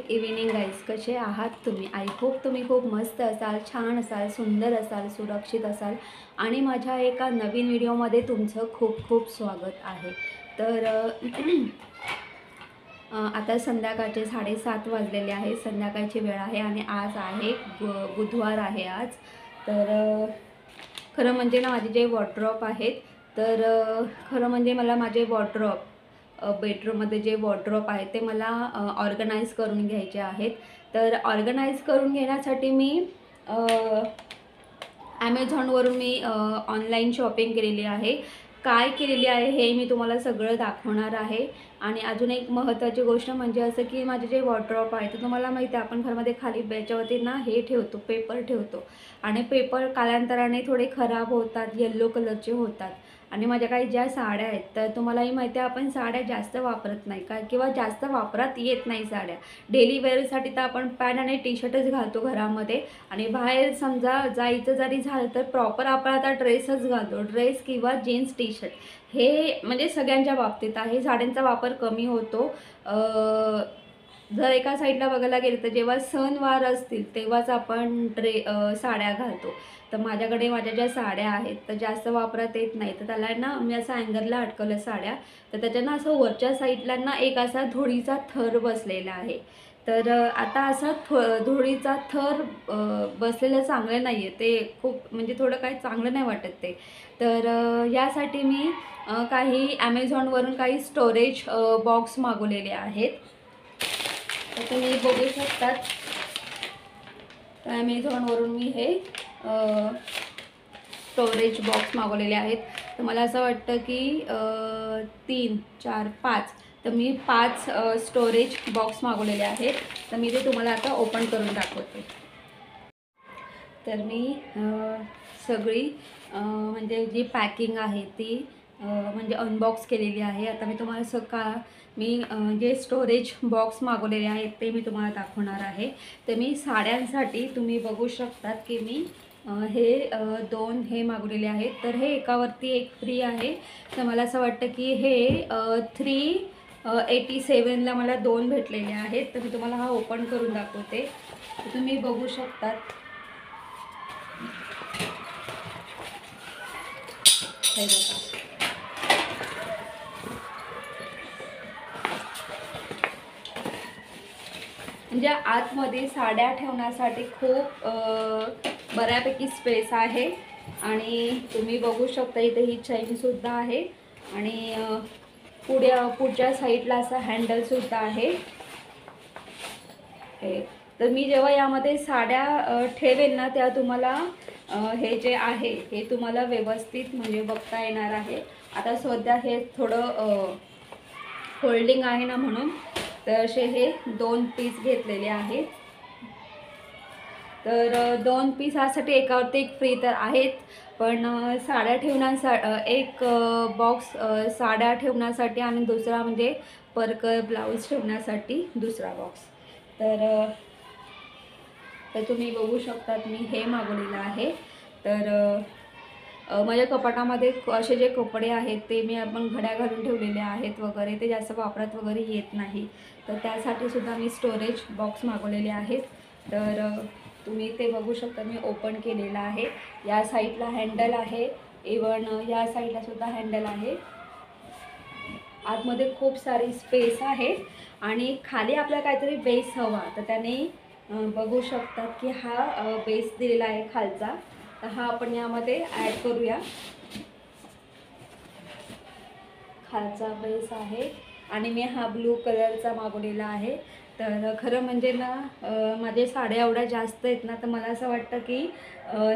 Evening guys, कसे आहात तुम्ही? आय होप तुम्ही खूप मस्त असाल, छान असाल, सुंदर असाल, सुरक्षित असाल आणि माझ्या एका नवीन व्हिडिओमध्ये तुमचं खूप खूप स्वागत आहे. तर आता संध्याकाळचे 7:30 वाजलेले आहे, संध्याकाळची वेळ आहे आणि आज आहे बुधवार आहे आज. तर खरं म्हणजे ना माझे जे वॉर्डरोब आहेत, तर खरं म्हणजे मला माझे वॉर्डरोब बेडरूममध्ये जे वॉर्डरोब आहे ते मला ऑर्गनाईज करून घ्यायचे आहेत. तर ऑर्गनाईज करून घेण्यासाठी मी ॲमेझॉनवरून मी ऑनलाईन शॉपिंग केलेली आहे. काय केलेली आहे हे मी तुम्हाला सगळं दाखवणार आहे. आणि अजून एक महत्त्वाची गोष्ट म्हणजे असं की माझे जे वॉर्डरोब आहे तर तुम्हाला माहिती आहे आपण घरामध्ये खाली याच्यावरती ना हे ठेवतो, पेपर ठेवतो आणि पेपर कालांतराने थोडे खराब होतात, येल्लो कलरचे होतात. आणि माझ्या काही ज्या साड्या आहेत तर तुम्हालाही माहिती आहे आपण साड्या जास्त वापरत नाही का, किंवा जास्त वापरात येत नाही साड्या. डेली वेअरसाठी तर आपण पॅन्ट आणि टी शर्टच घालतो घरामध्ये, आणि बाहेर समजा जायचं जरी झालं तर प्रॉपर आपण आता ड्रेसच घालतो, ड्रेस किंवा जीन्स टी शर्ट. हे म्हणजे सगळ्यांच्या बाबतीत आहे, साड्यांचा वापर कमी होतो. जर एका साईडला बघायला गेलं तर जेव्हा सणवार असतील तेव्हाच आपण साड्या घालतो. तर माझ्याकडे माझ्या ज्या साड्या आहेत तर जास्त वापरात येत नाही, तर त्याला ना मी असं अँगरला अटकवलं साड्या, तर त्याच्यानं असं वरच्या साईडला ना एक असा धुळीचा थर बसलेला आहे. तर आता असा धुळीचा थर बसलेलं चांगलं नाही आहे, ते खूप म्हणजे थोडं काही चांगलं नाही वाटत ते. तर यासाठी मी काही ॲमेझॉनवरून काही स्टोरेज बॉक्स मागवलेले आहेत. तर तुम्ही बघू शकतात, ॲमेझॉनवरून मी हे स्टोरेज बॉक्स मागवलेले आहेत. तर मला असं वाटतं की 3, 4, 5, तर मी 5 स्टोरेज बॉक्स मागवलेले आहेत. तर मी ते तुम्हाला आता ओपन करून दाखवते. तर मी सगळी म्हणजे जी पॅकिंग आहे ती म्हणजे अनबॉक्स केलेली आहे. आता मी तुम्हाला मी जे स्टोरेज बॉक्स मागवलेले आहेत ते मी तुम्हाला दाखवणार आहे. तर मी साड्यांसाठी तुम्ही बघू शकतात की मी हे 2 हे मागवलेले आहेत. तर हे एकावरती एक फ्री आहे. तर मला असं वाटतं की हे 387ला मला 2 भेटलेले आहेत. तर मी तुम्हाला हा ओपन करून दाखवते. तर तुम्ही बघू शकतात. हे बघा, म्हणजे आतमध्ये साड्या ठेवण्यासाठी खूप बऱ्यापैकी स्पेस आहे. आणि तुम्ही बघू शकता इथे ही चैनसुद्धा आहे आणि पुढच्या साईडला असा हँडलसुद्धा आहे. तर मी जेव्हा यामध्ये साड्या ठेवेन ना तेव्हा तुम्हाला हे जे आहे हे तुम्हाला व्यवस्थित म्हणजे बघता येणार आहे. आता सध्या हे थोडं फोल्डिंग आहे ना म्हणून तर असे हे 2 पीस घेतलेले आहेत. तर 2 पीस यासाठी एकावरती एक फ्री तर आहेत, पण साड्या एक बॉक्स साड्या ठेवण्यासाठी आणि दुसरा म्हणजे परकर ब्लाऊज ठेवण्यासाठी दुसरा बॉक्स. तर तुम्ही बघू शकतात मी हे मागवलेलं आहे. तर माझ्या कपाटामध्ये असे जे कपडे आहेत ते मी आपण घड्या घालून ठेवलेले आहेत वगैरे, ते जास्त वापरात वगैरे येत नाही. तर त्यासाठी सुद्धा मी स्टोरेज बॉक्स मागवलेले आहेत. तर तुम्ही ते बघू शकता मी ओपन केलेलं आहे. या साईडला हँडल आहे, इवन या साईडला सुद्धा हँडल आहे. आतमध्ये खूप सारी स्पेस आहे आणि खाली आपल्याला काहीतरी बेस हवा, तर त्याने बघू शकतात की हा बेस दिलेला आहे खालचा. तर हा आपण यामध्ये ॲड करूया. खालचा बेस आहे आणि मी हा ब्लू कलरचा मागवलेला आहे. तर खरं म्हणजे ना माझे साड्या एवढ्या जास्त आहेत ना, तर मला असं वाटतं की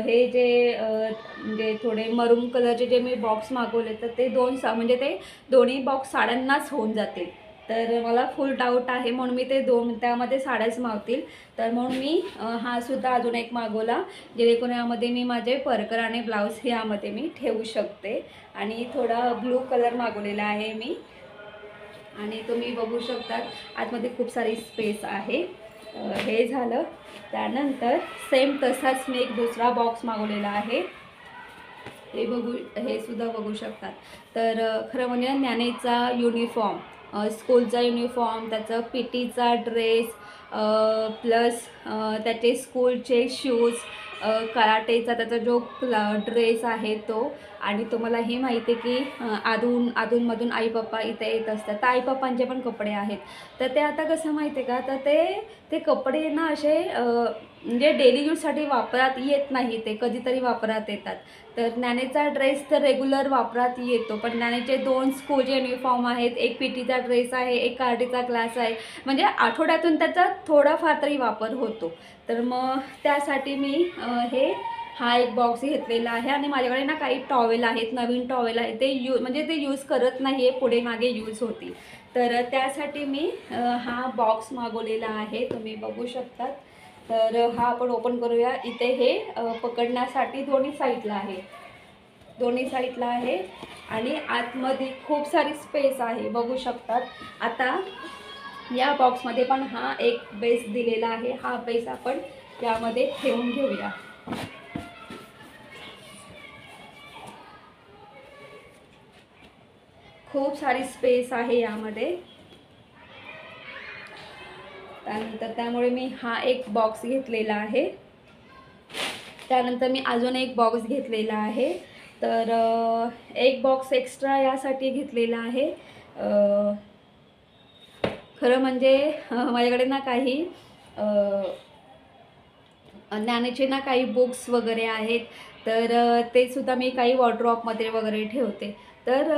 हे जे म्हणजे थोडे मरून कलरचे जे मी बॉक्स मागवले तर ते म्हणजे ते दोन्ही बॉक्स साड्यांनाच होऊन जातील. तर मला फुल डाऊट आहे म्हणून मी ते त्यामध्ये साड्याच मावतील. तर म्हणून मी हा सुद्धा अजून एक मागवला, जेणेकरून यामध्ये मी माझे परकर आणि ब्लाऊज यामध्ये मी ठेवू शकते. आणि थोडा ब्लू कलर मागवलेला आहे मी. आणि तुम्ही बघू शकतात आतमध्ये खूप सारी स्पेस आहे. हे झालं. त्यानंतर सेम तसाच मी एक दुसरा बॉक्स मागवलेला आहे. हे सुद्धा बघू शकतात. तर खरं म्हणजे न्यानेचा युनिफॉर्म स्कूलचा युनिफॉर्म, त्याचं PT चा ड्रेस, प्लस त्याचे स्कूलचे शूज, कराटेचा त्याचा जो ड्रेस आहे तो. आणि तुम्हालाही माहिती आहे की अधूनमधून आई पप्पा इथे येत असतात, तर आई पप्पांचे पण कपडे आहेत. तर ते आता कसं माहिती आहे का, तर ते कपडे ना असे म्हणजे डेली यूजसाठी वापरात येत नाही, ते कधीतरी वापरात येतात. तर ज्ञानेचा ड्रेस तर रेग्युलर वापरात येतो, पण ज्ञानेचे 2 स्कूलचे युनिफॉर्म आहेत, एक PTचा ड्रेस आहे, एक कराटेचा क्लास आहे, म्हणजे आठवड्यातून त्याचा थोडाफार तरी वापर होतो. तर मग त्यासाठी मी हा एक बॉक्स घेतलेला आहे. आणि माझ्याकडे ना काही टॉवेल आहेत, नवीन टॉवेल आहे, ते म्हणजे ते यूज करत नाही आहे, पुढे मागे यूज होतील. तर त्यासाठी मी हा बॉक्स मागवलेला आहे, तुम्ही बघू शकतात. तर हा आपण ओपन करूया. इथे हे पकडण्यासाठी दोन्ही साईडला आहे आणि आतमध्ये खूप सारी स्पेस आहे, बघू शकतात. आता या बॉक्समध्ये पण हा एक बेस दिलेला आहे, हा बेस आपण यामध्ये ठेवून घेऊया. खूप सारी स्पेस आहे यामध्ये. त्यानंतर त्यामुळे मी हा एक बॉक्स घेतलेला आहे. त्यानंतर मी अजून एक बॉक्स घेतलेला आहे. तर एक बॉक्स एक्स्ट्रा यासाठी घेतलेला आहे. खरं म्हणजे माझ्याकडे ना काही ज्ञानेचे ना काही बुक्स वगैरे आहेत, तर ते सुद्धा मी काही वॉर्डरोबमध्ये वगैरे ठेवते. तर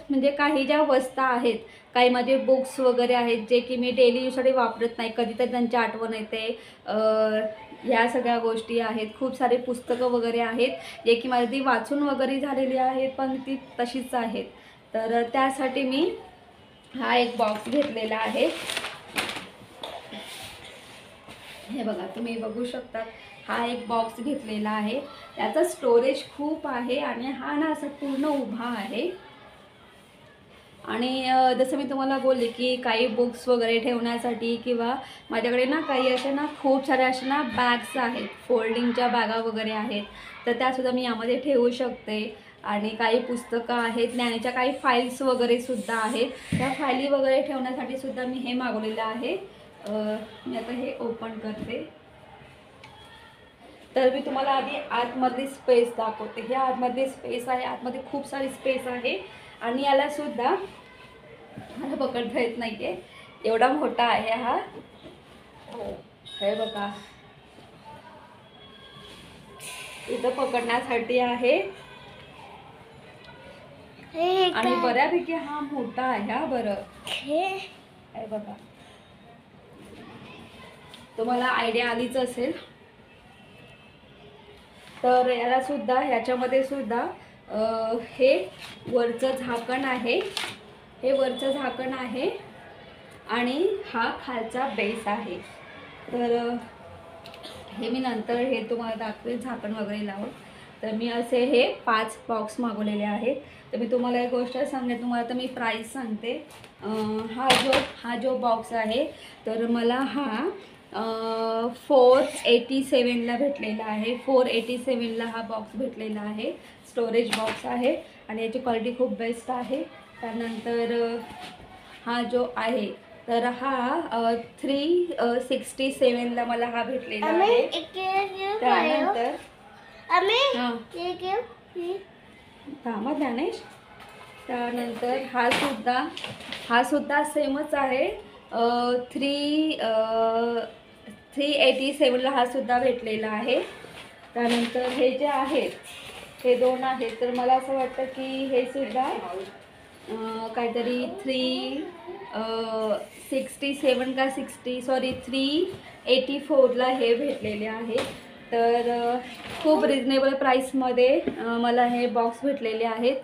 म्हणजे काही ज्या वस्तू आहेत, काही माझे बुक्स वगैरे आहेत जे की मी डेली यूजसाठी वापरत नाही, कधीतरी त्यांची आठवण येते, ह्या सगळ्या गोष्टी आहेत. खूप सारे पुस्तकं वगैरे आहेत जे की माझी ती वाचून वगैरे झालेली आहेत, पण ती तशीच आहेत. तर त्यासाठी मी हा एक बॉक्स घेतलेला आहे. हे बघा, तुम्ही बघू शकता, हा एक बॉक्स घेतलेला आहे. याचा स्टोरेज खूप आहे आणि हा ना असा पूर्ण उभा आहे. आणि जसं मी तुम्हाला बोलले की काही बुक्स वगैरे ठेवण्यासाठी किंवा माझ्याकडे ना काही अशा ना खूप साऱ्या अशा ना बॅग्स आहेत, फोल्डिंगच्या बॅगा वगैरे आहेत, तर त्यासुद्धा मी यामध्ये ठेवू शकते. आणि काही पुस्तकं आहेत, ज्ञानेच्या काही फाईल्स वगैरे सुद्धा आहेत, त्या फायली वगैरे ठेवण्यासाठी सुद्धा मी हे मागवलेलं आहे. मी आता हे ओपन करते. तर मी तुम्हाला आधी आतमधली स्पेस दाखवते. ही आतमधली स्पेस आहे, आतमध्ये खूप सारी स्पेस आहे. आणि याला सुद्धा मला पकडता येत नाही आहे, एवढा मोठा आहे हा. हे बघा, इथं पकडण्यासाठी आहे आणि बऱ्यापैकी हा मोठा आहे. हा बरं, हे बघा, तुम्हाला आयडिया आलीच असेल. तर याला सुद्धा, ह्याच्यामध्ये सुद्धा हे वरचं झाकण आहे, आणि हा खालचा बेस आहे. तर हे मी नंतर हे तुम्हाला दाखवेल झाकण वगैरे लावून. तर मी असे हे 5 बॉक्स मागवलेले आहेत. तर मी तुम्हाला एक गोष्ट सांगते, तुम्हाला तर मी प्राईस सांगते. हा जो बॉक्स आहे, तर मला हा 487ला भेटलेला आहे. 487ला हा बॉक्स भेटलेला आहे. स्टोरेज बॉक्स आहे आणि याची क्वालिटी खूप बेस्ट आहे. त्यानंतर हा जो आहे, तर हा 367ला मला हा भेटलेला आहे. त्यानंतर थांबा ज्ञानेश. त्यानंतर हा सुद्धा सेमच आहे. 387ला हा सुद्धा भेटलेला आहे. त्यानंतर हे जे आहेत, हे 2 आहेत, तर मला असं वाटतं की हे सुद्धा काहीतरी 367 का 384ला हे भेटलेले आहे. तर खूप रिजनेबल प्राईसमध्ये मला हे बॉक्स भेटलेले आहेत.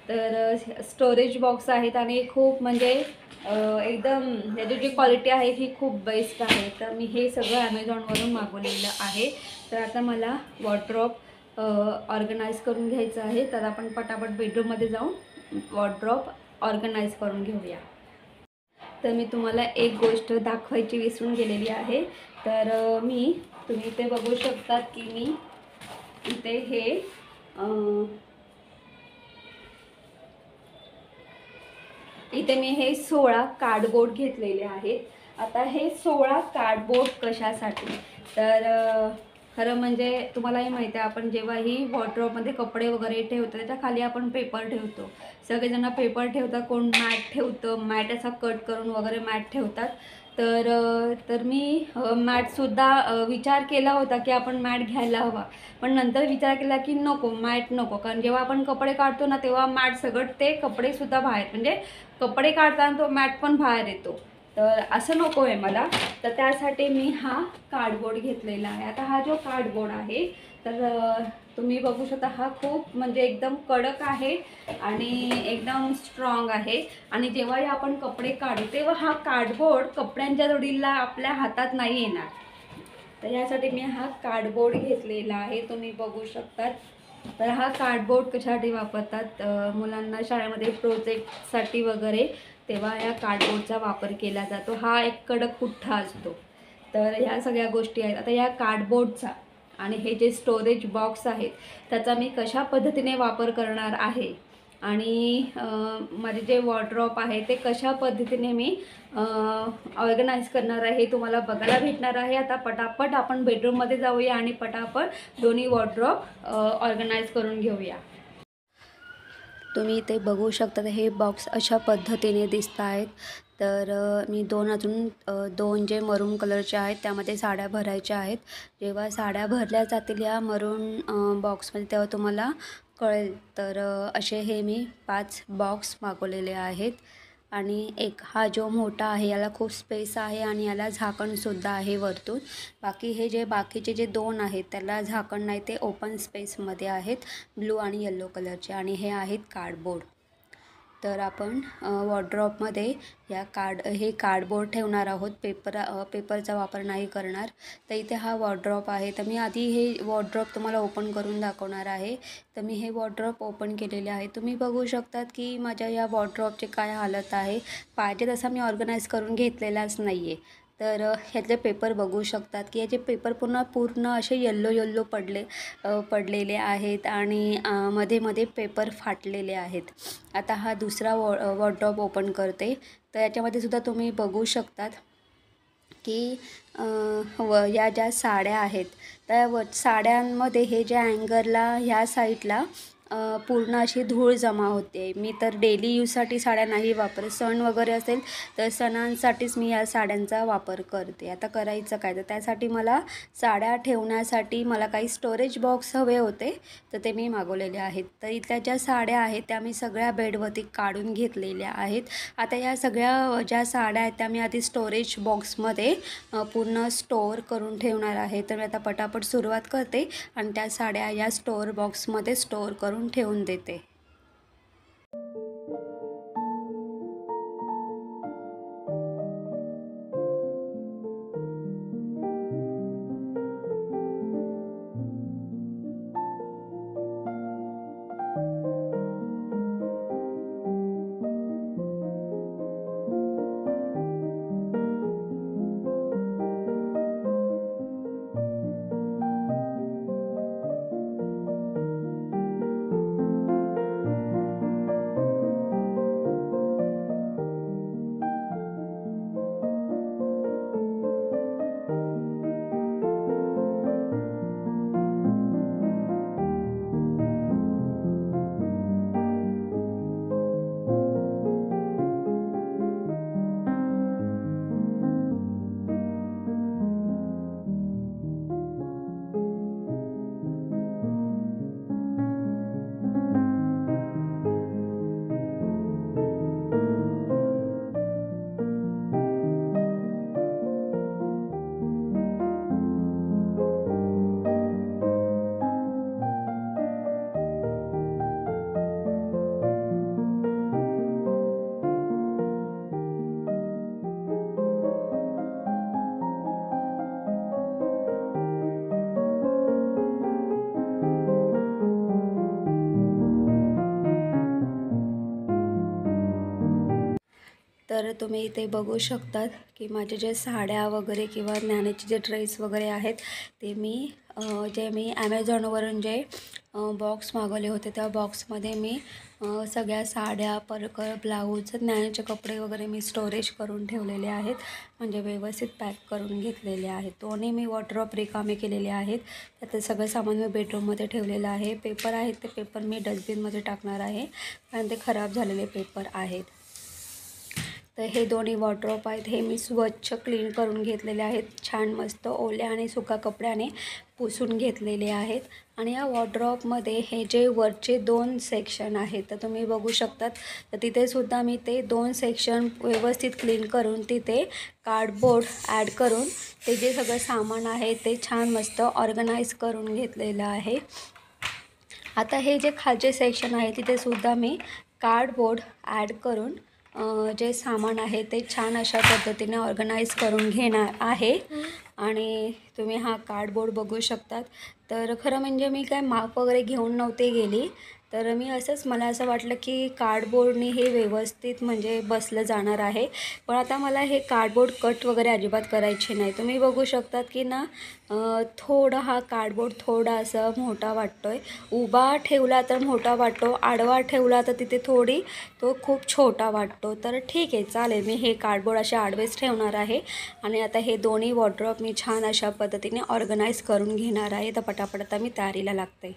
तर स्टोरेज बॉक्स आहेत आणि खूप म्हणजे एकदम त्याची जी क्वालिटी आहे ही खूप बेस्ट आहे. तर मी हे सगळं ॲमेझॉनवरून मागवलेलं आहे. तर आता मला वॉर्डरोब ऑर्गनाईज करून घ्यायचं आहे. तर आपण पटापट बेडरूममध्ये जाऊन वॉर्डरोब ऑर्गनाईज करून घेऊया. तर मी तुम्हाला एक गोष्ट दाखवायची विसरून गेलेली आहे. तर तुम्ही इथे बघू शकतात की मी इथे इथे मी हे 16 कार्डबोर्ड घेतलेले आहेत। आता हे 16 कार्डबोर्ड कशासाठी, तर खरं म्हणजे तुम्हालाही माहिती आहे, आपण जेव्हाही वॉर्डरोबमध्ये कपडे वगैरे ठेवतो त्याच्या खाली आपण पेपर ठेवतो। सगळेजण पेपर ठेवतात, कोण मॅट ठेवतं, मॅट असा कट करून वगैरे मॅट ठेवतात। तर मी मॅटसुद्धा विचार केला होता की आपण मॅट घ्यायला हवा, पण नंतर विचार केला की नको, मॅट नको, कारण जेव्हा आपण कपडे काढतो ना तेव्हा मॅट सगळं ते कपडेसुद्धा बाहेर, म्हणजे कपडे काढताना तो मॅट पण बाहेर येतो, तर असं नको आहे मला। तर त्यासाठी मी हा कार्डबोर्ड घेतलेला आहे। आता हा जो कार्डबोर्ड आहे तर तुम्ही बघू शकता, हा खूप म्हणजे एकदम कडक आहे आणि एकदम स्ट्रॉंग आहे, आणि जेव्हाही आपण कपडे काढू तेव्हा हा कार्डबोर्ड कपड्यांच्या जोडीला आपल्या हातात नाही येणार। तर यासाठी मी हा कार्डबोर्ड घेतलेला आहे, तुम्ही बघू शकतात। तर हा कार्डबोर्ड कशासाठी वापरतात, मुलांना शाळेमध्ये प्रोजेक्टसाठी वगैरे तेव्हा या कार्डबोर्डचा वापर केला जातो। हा एक कडक पुठ्ठा असतो, तर ह्या सगळ्या गोष्टी आहेत। आता या कार्डबोर्डचा आणि हे जे स्टोरेज बॉक्स आहेत त्याचा मी कशा पद्धतीने वापर करणार आहे, आणि माझे जे वॉर्डरोब आहे ते कशा पद्धतीने मी ऑर्गनाईज करणार आहे हे तुम्हाला बघायला भेटणार आहे। आता पटापट आपण बेडरूममध्ये जाऊया आणि पटापट दोन्ही वॉर्डरोब ऑर्गनाईज करून घेऊया। तुम्ही इथे बघू शकता, हे बॉक्स अशा पद्धतीने दिसत आहेत। तर मी दोन जे मरून कलरचे आहेत त्यामध्ये साड्या भरायच्या आहेत। जेव्हा साड्या भरल्या जातील या मरून बॉक्समध्ये तेव्हा तुम्हाला कळेल। तर असे हे मी 5 बॉक्स मागवलेले आहेत, आणि एक हा जो मोठा आहे याला खूप स्पेस आहे आणि याला झाकणसुद्धा आहे वरतून। बाकीचे जे 2 आहेत त्याला झाकण नाही, ते ओपन स्पेसमध्ये आहेत, ब्लू आणि येलो कलरचे, आणि हे आहेत कार्डबोर्ड। तर आपण वॉर्डरोबमध्ये हे कार्डबोर्ड ठेवणार आहोत, पेपरचा वापर नाही करणार। तर इथे हा वॉर्डरोब आहे, तर मी आधी हे वॉर्डरोब तुम्हाला ओपन करून दाखवणार आहे। तर मी हे वॉर्डरोब ओपन केलेले आहे, तुम्ही बघू शकतात की माझ्या या वॉर्डरोबची काय हालत आहे। पाहिजे तसा मी ऑर्गनाईज करून घेतलेलाच नाही आहे। तर ह्यातले पेपर बघू शकतात की याचे पेपर पूर्ण असे येल्लो पडलेले आहेत, आणि मध्ये पेपर फाटलेले आहेत। आता हा दुसरा वॉर्डरोब ओपन करते, तर याच्यामध्ये सुद्धा तुम्ही बघू शकतात की या ज्या साड्या आहेत त्या साड्यांमध्ये हे ज्या हँगरला ह्या साईडला पूर्ण अशी धूळ जमा होते। मी तर डेली यूजसाठी साड्या नाही वापरत, सण वगैरे असेल तर सणांसाठीच मी या साड्यांचा वापर करते। आता करायचं काय, तर त्यासाठी मला साड्या ठेवण्यासाठी मला काही स्टोरेज बॉक्स हवे होते, तर ते मी मागवलेले आहेत। तर इथल्या ज्या साड्या आहेत त्या मी सगळ्या बेडवरती काढून घेतलेल्या आहेत। आता या सगळ्या ज्या साड्या आहेत त्या मी आधी स्टोरेज बॉक्समध्ये पूर्ण स्टोअर करून ठेवणार आहे। तर मी आता पटापट सुरुवात करते आणि त्या साड्या या स्टोअर बॉक्समध्ये स्टोअर करून ठेवून देते। तर तुम्ही इथे बघू शकतात की माझे जे साड्या वगैरे किंवा ज्ञानाचे जे ड्रेस वगैरे आहेत ते मी जे मी ॲमेझॉनवरून जे बॉक्स मागवले होते त्या बॉक्समध्ये मी सगळ्या साड्या, परकर, ब्लाऊज, ज्ञानाचे कपडे वगैरे मी स्टोरेज करून ठेवलेले आहेत, म्हणजे व्यवस्थित पॅक करून घेतलेले आहेत. दोन्ही मी वॉर्डरोब रिकामे केलेले आहेत. त्याचं सगळं सामान मी बेडरूममध्ये ठेवलेलं आहे. पेपर आहेत ते पेपर मी डस्टबिनमध्ये टाकणार आहे, कारण ते खराब झालेले पेपर आहेत. तर हे दोन्ही वॉर्डरोब आहेत हे मी स्वच्छ क्लीन करून घेतलेले आहेत. छान मस्त ओल्या आणि सुका कपड्याने पुसून घेतलेले आहेत. आणि या वॉर्डरोबमध्ये हे जे वरचे 2 सेक्शन आहेत तर तुम्ही बघू शकतात, तर तिथेसुद्धा मी ते 2 सेक्शन व्यवस्थित क्लीन करून तिथे कार्डबोर्ड ॲड करून ते जे सगळं सामान आहे ते छान मस्त ऑर्गनाईज करून घेतलेलं आहे. आता हे जे खालचे सेक्शन आहे तिथेसुद्धा मी कार्डबोर्ड ॲड करून जे सामान आहे ते छान अशा पद्धतीने ऑर्गनाईज करून घेणार आहे. आणि तुम्ही हा कार्डबोर्ड बघू शकतात. तर खरं म्हणजे मी काय माप वगैरे घेऊन नव्हते गेली, तर मी मला असं वाटलं की कार्डबोर्डने हे व्यवस्थित म्हणजे बसलं जाणार आहे. पण आता मला हे कार्डबोर्ड कट वगैरे अजिबात करायचे नाही. तुम्ही बघू शकतात की ना थोडा हा कार्डबोर्ड थोडा असा मोठा वाटतो आहे. उभा ठेवला तर मोठा वाटतो, आडवा ठेवला तर तिथे तो खूप छोटा वाटतो. तर ठीक आहे, चालेल, मी हे कार्डबोर्ड असे आडवेच ठेवणार आहे. आणि आता हे दोन्ही वॉर्डरोब मी छान अशा पद्धतीने ऑर्गनाईज करून घेणार आहे. तर पटापट आता मी तयारीला लागते.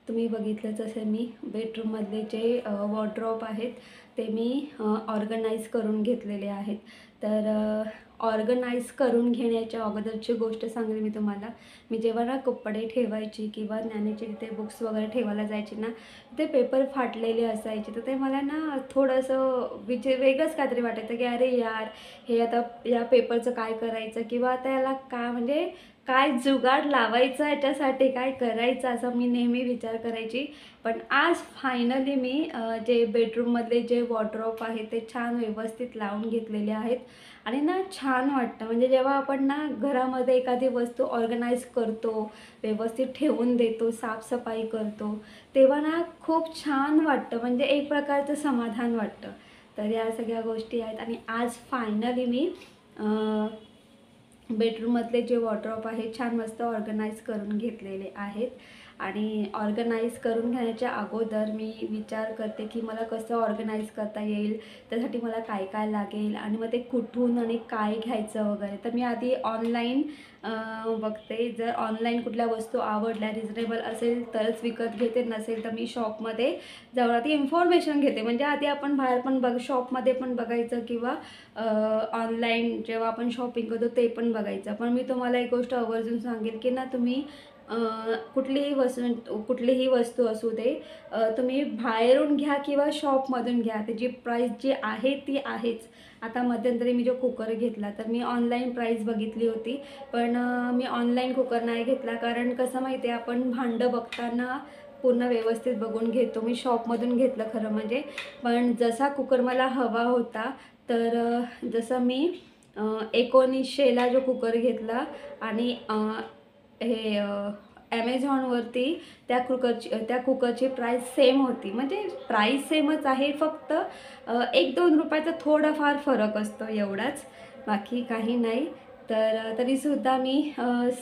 तुम्ही बघितलं जसे मी बेडरूममधले जे वॉर्डरोब आहेत ते मी ऑर्गनाईज करून घेतलेले आहेत. तर ऑर्गनाईज करून घेण्याच्या अगोदरची गोष्ट सांगेल मी तुम्हाला. मी जेव्हा ना कपडे ठेवायची किंवा ज्ञानाचे तिथे बुक्स वगैरे ठेवायला जायचे ना, ते पेपर फाटलेले असायचे. तर ते मला ना थोडंसं वेगळंच काहीतरी वाटायचं की अरे यार, हे आता या पेपरचं काय करायचं, किंवा आता याला काय म्हणजे काय जुगाड लावायचा, याच्यासाठी काय करायचं, असा मी नेहमी विचार करायची. पण आज फायनली मी जे बेडरूममधले जे वॉर्डरोब आहे ते छान व्यवस्थित लावून घेतलेले आहेत. आणि ना छान वाटतं, म्हणजे जेव्हा आपण ना घरामध्ये एखादी वस्तू ऑर्गनाईज करतो, व्यवस्थित ठेवून देतो, साफसफाई करतो, तेव्हा ना खूप छान वाटतं, म्हणजे एक प्रकारचं समाधान वाटतं. तर या सगळ्या गोष्टी आहेत. आणि आज फायनली मी बेडरूममधले जे वॉर्डरोब आहे छान मस्त ऑर्गनाईज करून घेतलेले आहेत. आणि ऑर्गनाईज करून घेण्याच्या अगोदर मी विचार करते की मला कसं ऑर्गनाईज करता येईल, त्यासाठी मला काय काय लागेल आणि मग ते कुठून आणि काय घ्यायचं वगैरे. तर मी आधी ऑनलाईन बघते. जर ऑनलाईन कुठल्या वस्तू आवडल्या, रिजनेबल असेल तरच विकत घेते, नसेल तर मी शॉपमध्ये जाऊन आधी इन्फॉर्मेशन घेते. म्हणजे आधी आपण बाहेर पण शॉपमध्ये पण बघायचं किंवा ऑनलाईन जेव्हा आपण शॉपिंग करतो ते पण बघायचं. पण मी तुम्हाला एक गोष्ट आवर्जून सांगेल की ना, तुम्ही कुठलीही वस्तू असू दे, तुम्ही बाहेरून घ्या किंवा शॉपमधून घ्या, त्याची प्राईस जी आहे ती आहेच. आता मध्यंतरी मी जो कुकर घेतला तर मी ऑनलाईन प्राईस बघितली होती, पण मी ऑनलाईन कुकर नाही घेतला, कारण कसं माहिती आहे, आपण भांडं बघताना पूर्ण व्यवस्थित बघून घेतो. मी शॉपमधून घेतलं खरं म्हणजे, पण जसा कुकर मला हवा होता, तर जसं मी 1900ला जो कुकर घेतला आणि हे ॲमेझॉनवरती त्या कुकरची प्राईस सेम होती. म्हणजे प्राईस सेमच आहे, फक्त 1-2 रुपयाचा थोडाफार फरक असतो एवढाच, बाकी काही नाही. तर तरीसुद्धा मी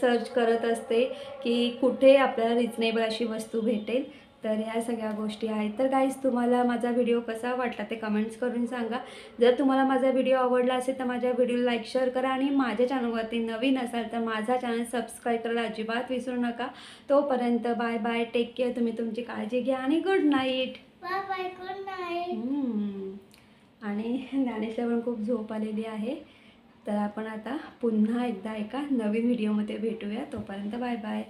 सर्च करत असते की कुठे आपल्याला रिजनेबल अशी वस्तू भेटेल. तर ह्या सगळ्या गोष्टी आहेत. तर गाईज, तुम्हाला माझा व्हिडिओ कसा वाटला ते कमेंट्स करून सांगा. जर तुम्हाला माझा व्हिडिओ आवडला असेल तर माझ्या व्हिडिओला लाईक शेअर करा आणि माझ्या चॅनलवरती नवीन असाल तर माझा चॅनल सबस्क्राईब करायला अजिबात विसरू नका. तोपर्यंत बाय बाय, टेक केअर, तुम्ही तुमची काळजी घ्या आणि good night. Bye bye, good night. आणि ज्ञानेशला पण खूप झोप आलेली आहे. तर आपण आता पुन्हा एकदा एका नवीन व्हिडिओमध्ये भेटूया. तोपर्यंत बाय बाय.